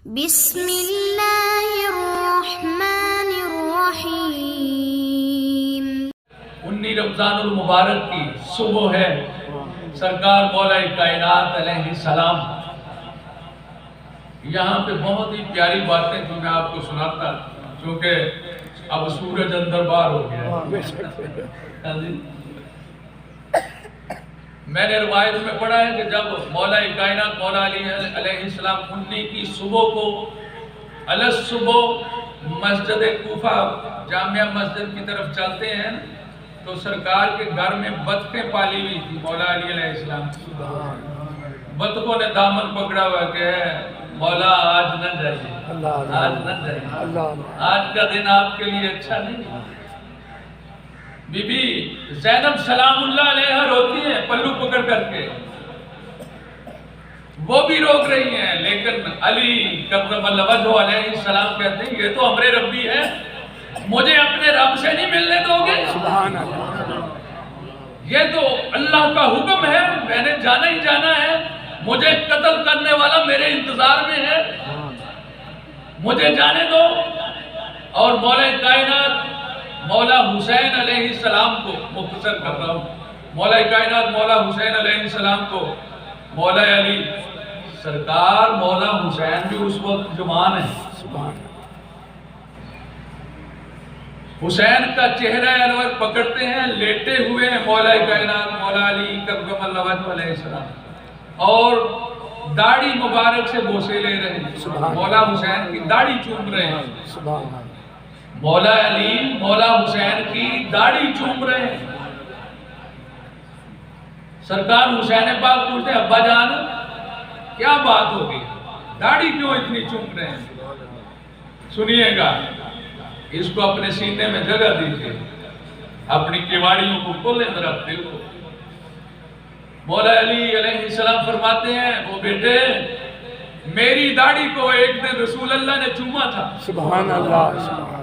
بسم اللہ الرحمن الرحیم۔ 19 رمضان المبارک کی صبح ہے، سرکار مولا کائنات علیہ السلام یہاں پہ بہت ہی پیاری باتیں جو میں آپ کو سناتا، چونکہ اب سورج اندر باہر ہو گیا ہے۔ میں نے روایت میں پڑھا ہے کہ جب مولا کائنات مولا علی علیہ السلام 19 کی صبح کو صبح مسجد کوفہ جامعہ مسجد کی طرف چلتے ہیں تو سرکار کے گھر میں بطخیں پالی ہوئی تھی مولا علی علیہ السلام۔ بطخوں نے دامن پکڑا ہوا کہ مولا آج نہ جائیے، آج نہ جائیے، آج کا دن آپ کے لیے اچھا نہیں۔ بی بی زینب سلام اللہ علیہ روتی ہیں پلو پکڑ کر کے، وہ بھی روک رہی ہیں، لیکن علی کرم اللہ وجہہ علیہ السلام کہتے ہیں یہ تو امر ربی ہے، مجھے اپنے رب سے نہیں ملنے دو گے؟ سبحان اللہ، یہ تو اللہ کا حکم ہے، میں نے جانا ہی جانا ہے، مجھے قتل کرنے والا میرے انتظار میں ہے، مجھے جانے دو۔ اور مولا کائنات مولا حسین علیہ السلام کو مختصر کر رہا ہوں، مولا کائنات مولا حسین علیہ السلام کو مولا علی سرکار مولا حسین بھی اس وقت جوان ہے، حسین کا چہرہ انور پکڑتے ہیں، لیٹے ہوئے ہیں مولا کائنات مولا علی کرم اللہ وجہہ علیہ السلام، اور داڑھی مبارک سے بوسے لے رہے ہیں، مولا حسین کی داڑھی چوم رہے ہیں، مولا علی مولا حسین کی داڑھی چوم رہے ہیں۔ سرکار حسین پاک پوچھتے ہیں ابا جان کیا بات ہوگی، داڑھی کیوں اتنی چوم رہے ہیں؟ سنیے گا، اس کو اپنے سینے میں جگہ دیجئے، اپنی کیواڑیوں کو کھولیں ذرا دل کو۔ مولا علی علیہ السلام فرماتے ہیں وہ بیٹے میری داڑھی کو ایک دن رسول اللہ نے چوما تھا، سبحان اللہ، سبحان اللہ،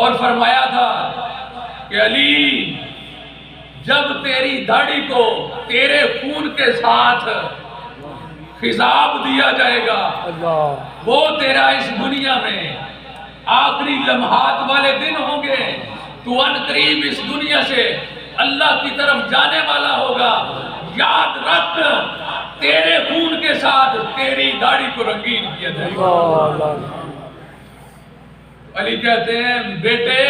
اور فرمایا تھا کہ علی جب تیری داڑھی کو تیرے خون کے ساتھ خضاب دیا جائے گا، وہ تیرا اس دنیا میں آخری لمحات والے دن ہوں گے، تو ان قریب اس دنیا سے اللہ کی طرف جانے والا ہوگا، یاد رکھ تیرے خون کے ساتھ تیری داڑھی کو رنگین کیا جائے گا۔ علی کہتے ہیں بیٹے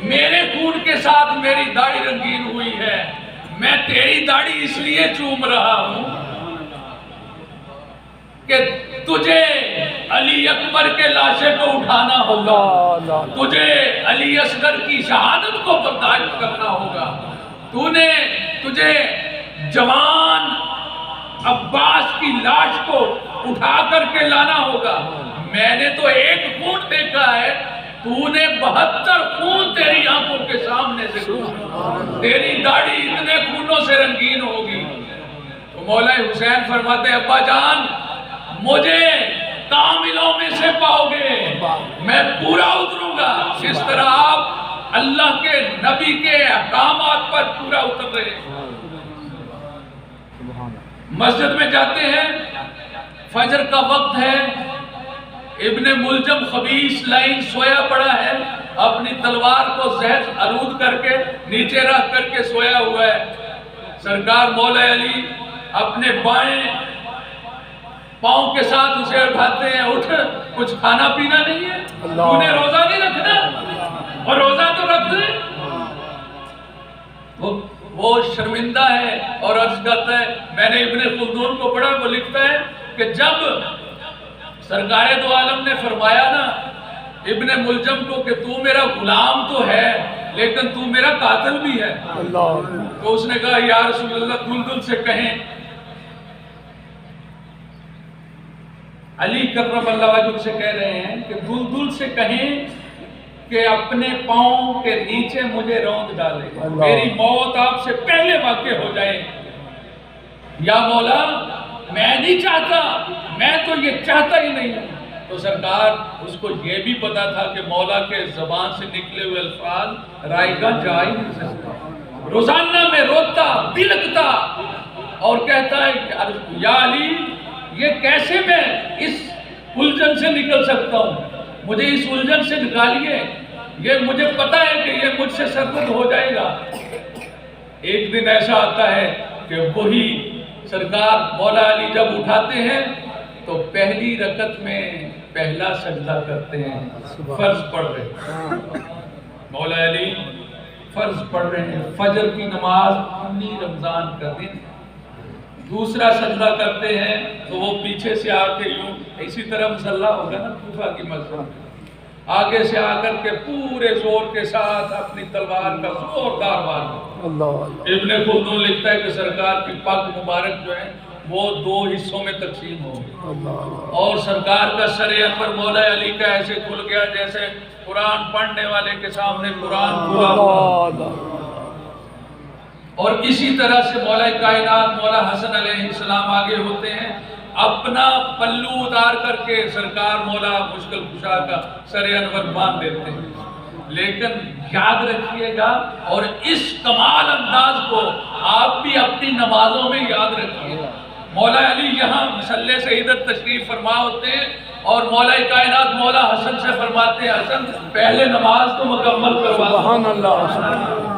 میرے خون کے ساتھ میری داڑھی رنگین ہوئی ہے، میں تیری داڑھی اس لیے چوم رہا ہوں کہ تجھے علی اکبر کے لاشے کو اٹھانا ہوگا، تجھے علی اصغر کی شہادت کو برداشت کرنا ہوگا، تجھے جوان عباس کی لاش کو اٹھا کر کے لانا ہوگا۔ میں نے تو ایک خون دیکھا ہے، تو نے 72 خون تیری آنکھوں کے سامنے سے گزرے، تیری داڑھی اتنے خونوں سے رنگین ہوگی۔ تو مولا حسین فرماتے ہیں ابا جان مجھے کاملوں میں سے پاؤ گے، میں پورا اتروں گا جس طرح آپ اللہ کے نبی کے احکامات پر پورا اتر رہے ہیں۔ مسجد میں جاتے ہیں، فجر کا وقت ہے، ابن ملجم خبیث لائن سویا پڑا ہے، اپنی تلوار کو زہر آلود کر کے نیچے رکھ کر کے سویا ہوا ہے۔ سرکار مولا علی اپنے بائیں پاؤں کے ساتھ اسے اٹھاتے ہیں، اٹھ کچھ کھانا پینا نہیں ہے، تو نے روزہ نہیں رکھنا، اور روزہ تو رکھ دے۔ وہ شرمندہ ہے اور عرض کرتا ہے، میں نے ابن خلدون کو پڑھا، وہ لکھتا ہے کہ جب سرکار دو عالم نے فرمایا نا ابن ملجم کو کہ تو میرا غلام تو ہے لیکن تو میرا قاتل بھی ہے، تو اس نے کہا یا رسول اللہ دل سے کہیں، علی کرم اللہ وجہہ سے کہہ رہے ہیں کہ دل سے کہیں کہ اپنے پاؤں کے نیچے مجھے روند ڈالے، میری موت آپ سے پہلے واقع ہو جائے۔ یا مولا میں نہیں چاہتا، میں تو یہ چاہتا ہی نہیں ہوں۔ تو سرکار اس کو یہ بھی پتا تھا کہ مولا کے زبان سے نکلے ہوئے الفاظ رائگاں جا ہی نہیں سکتا، روزانہ میں روتا بلکتا اور کہتا ہے کہ یا علی یہ کیسے میں اس الجھن سے نکل سکتا ہوں؟ مجھے اس الجھن سے نکالیے، یہ مجھے پتا ہے کہ یہ مجھ سے سرزد ہو جائے گا۔ ایک دن ایسا آتا ہے کہ وہی سرکار مولا علی جب اٹھاتے ہیں تو پہلی رکعت میں پہلا سجدہ کرتے ہیں، فرض پڑھ رہے ہیں۔ مولا علی فرض پڑھ رہے ہیں، فجر کی نماز 19 رمضان کا دن، دوسرا سجدہ کرتے ہیں تو وہ پیچھے سے آ کے یوں، اسی طرح مصلی ہوگا نا کوفہ کی مسجد، آگے سے آ کر کے پورے زور کے ساتھ اپنی تلوار کا زوردار وار کرتے ہیں۔ ابن خلدون لکھتا ہے کہ سرکار کی پگ مبارک جو ہے وہ 2 حصوں میں تقسیم ہو گئی، اور سرکار کا سر انور مولا علی کا ایسے کھل گیا جیسے قرآن پڑھنے والے کے سامنے قرآن کھلا ہوا۔ اور اسی طرح سے مولا کائنات مولا حسن علیہ السلام آگے ہوتے ہیں، اپنا پلو اتار کر کے سرکار مولا مشکل کشا کا سر انور باندھ دیتے ہیں۔ لیکن یاد رکھیے گا، اور اس کمال انداز کو آپ بھی اپنی نمازوں میں یاد رکھیے۔ مولا علی یہاں مصلی سے ادھر تشریف فرما ہوتے ہیں، اور مولا کائنات مولا حسن سے فرماتے ہیں حسن پہلے نماز تو مکمل کروا دو۔ سبحان اللہ۔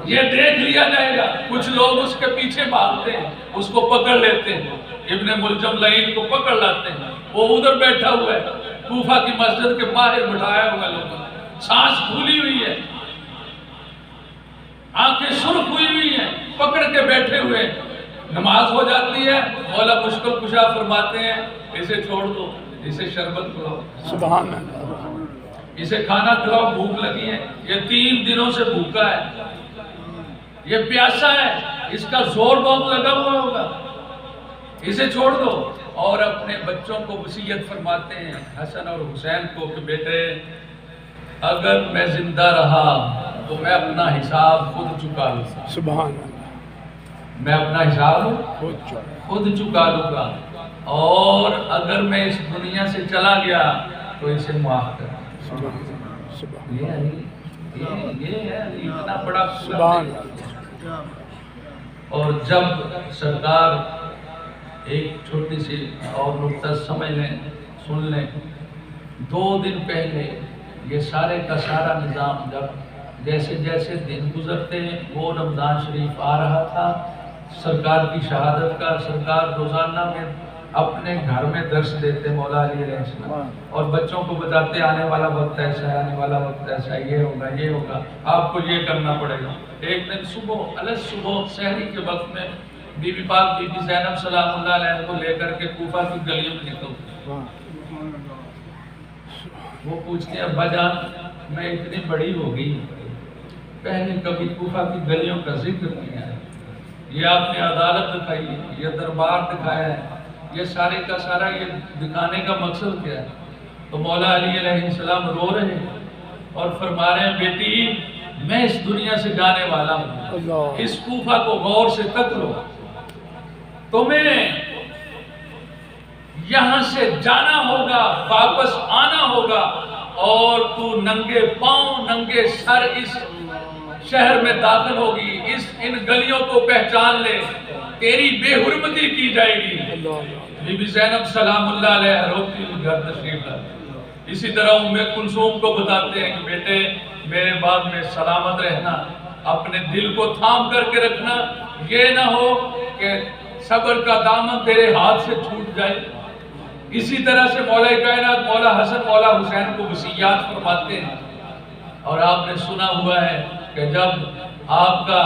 یہ دیکھ لیا جائے گا۔ کچھ لوگ اس کے پیچھے بھاگتے ہیں، اس کو پکڑ لیتے ہیں، ابن ملجم لعین کو پکڑ لاتے ہیں، وہ ادھر بیٹھا ہوا ہے، کوفہ کی مسجد کے باہر بٹھایا ہوا لوگوں نے، سانس پھولی ہوئی ہے، آنکھیں سرخ ہوئی ہیں، پکڑ کے بیٹھے ہوئے، نماز ہو جاتی ہے، مولا مشکل کشا فرماتے ہیں اسے چھوڑ دو، اسے شربت کھلاؤ، سبحان اللہ، اسے کھانا کھلاؤ، بھوک لگی ہے، یہ 3 دنوں سے بھوکا ہے، یہ پیاسا ہے، اس کا زور بہت لگا ہوا ہوگا، اسے چھوڑ دو۔ اور اپنے بچوں کو وصیت فرماتے ہیں حسن اور حسین کو کہ بیٹے اگر میں زندہ رہا تو میں اپنا حساب خود چکا لوں گا، سبحان اللہ، میں اپنا حساب خود چکا لوں گا، اور اگر میں اس دنیا سے چلا گیا تو اسے معاف کر۔ یہ ہے اتنا بڑا سبحان اور جب سرکار ایک چھوٹی سی اور نقطہ سمجھ لیں، سن لیں، 2 دن پہلے یہ سارے کا سارا نظام جب جیسے جیسے دن گزرتے ہیں وہ رمضان شریف آ رہا تھا، سرکار کی شہادت کا، سرکار روزانہ میں اپنے گھر میں درس دیتے مولا علی علیہ السلام، اور بچوں کو بتاتے آنے والا وقت ایسا ہے، آنے والا وقت ایسا ہے، یہ ہوگا یہ ہوگا، آپ کو یہ کرنا پڑے گا۔ ایک دن صبح الگ صبح سحری کے وقت میں بی بی پاک بی بی زینب سلام اللہ علیہ کو لے کر کے کوفہ کی گلیوں میں نکلتے، وہ پوچھتے ہیں ابا جان میں اتنی بڑی ہو گئی، پہلے کبھی کوفہ کی گلیوں کا ذکر نہیں آیا، یہ آپ نے عدالت دکھائی ہے، یہ دربار دکھایا ہے، یہ سارے کا سارا یہ دکھانے کا مقصد کیا ہے؟ تو مولا علی علیہ السلام رو رہے ہیں اور فرما رہے ہیں بیٹی میں اس دنیا سے جانے والا ہوں، اس کوفہ کو غور سے تک لو، تمہیں یہاں سے جانا ہوگا، واپس آنا ہوگا، اور تو ننگے پاؤں ننگے سر اس شہر میں داخل ہوگی، ان گلیوں کو پہچان لے، تیری بے حرمتی کی جائے گی۔ بی بی زینب سلام اللہ علیہ روتی ہوئی گھر تشریف لاتی۔ اسی طرح ام کلثوم کو بتاتے ہیں کہ بیٹے میرے بعد میں سلامت رہنا، اپنے دل کو تھام کر کے رکھنا، یہ نہ ہو کہ صبر کا دامن تیرے ہاتھ سے چھوٹ جائے۔ اسی طرح سے مولا کائنات مولا حسن مولا حسین کو وصیات فرماتے ہیں، اور آپ نے سنا ہوا ہے کہ جب آپ کا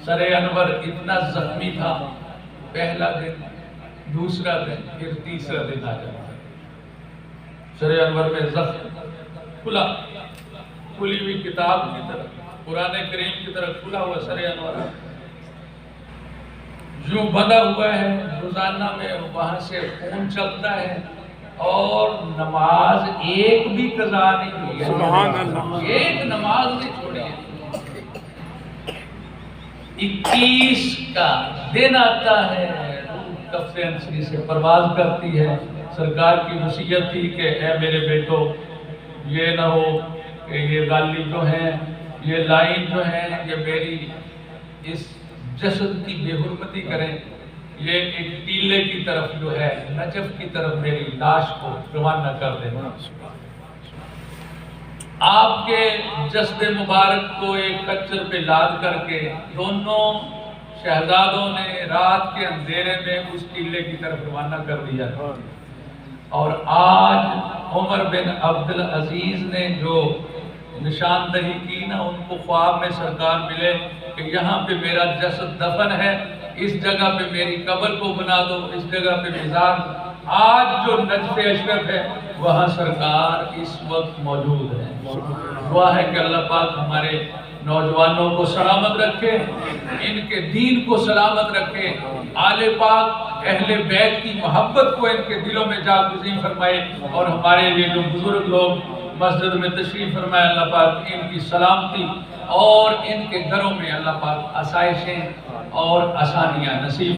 سر انور اتنا زخمی تھا، پہلا دن، دوسرا دن، پھر تیسرا دن آ جاتا، سر انور میں زخم کھلا، کھلی ہوئی کتاب کی طرح، قرآن کریم کی طرح کھلا ہوا سر انور یوں بندھا ہوا ہے، روزانہ میں وہاں سے خون چلتا ہے، اور نماز ایک بھی قضا نہیں ہوئی ہے، سبحان اللہ، ایک نماز نہیں چھوڑی ہے۔ 21 کا دن آتا ہے، روح کف انسری سے پرواز کرتی ہے، سرکار کی وصیت تھی کہ اے میرے بیٹو یہ نہ ہو کہ یہ غالی جو ہیں، یہ لائن جو ہیں، یہ میری اس جسد کی بے حرمتی کریں، یہ ایک ٹیلے کی طرف جو ہے نجف کی طرف میری لاش کو روانہ کر دینا۔ آپ کے جسد مبارک کو ایک کچر پہ لاد کر کے دونوں شہزادوں نے رات کے اندھیرے میں اس ٹیلے کی طرف روانہ کر دیا، اور آج عمر بن عبدالعزیز نے جو نشاندہی کی نا، ان کو خواب میں سرکار ملے کہ یہاں پہ میرا جسد دفن ہے، اس جگہ پہ میری قبر کو بنا دو، اس جگہ پہ مزار۔ آج جو نجف اشرف ہے وہاں سرکار اس وقت موجود ہے۔ دعا ہے کہ اللہ پاک ہمارے نوجوانوں کو سلامت رکھے، ان کے دین کو سلامت رکھے، آل پاک اہل بیت کی محبت کو ان کے دلوں میں جاگزین فرمائے، اور ہمارے لیے جو بزرگ لوگ مسجد میں تشریف فرمائے، اللہ پاک ان کی سلامتی اور ان کے گھروں میں اللہ پاک آسائشیں اور آسانیاں نصیب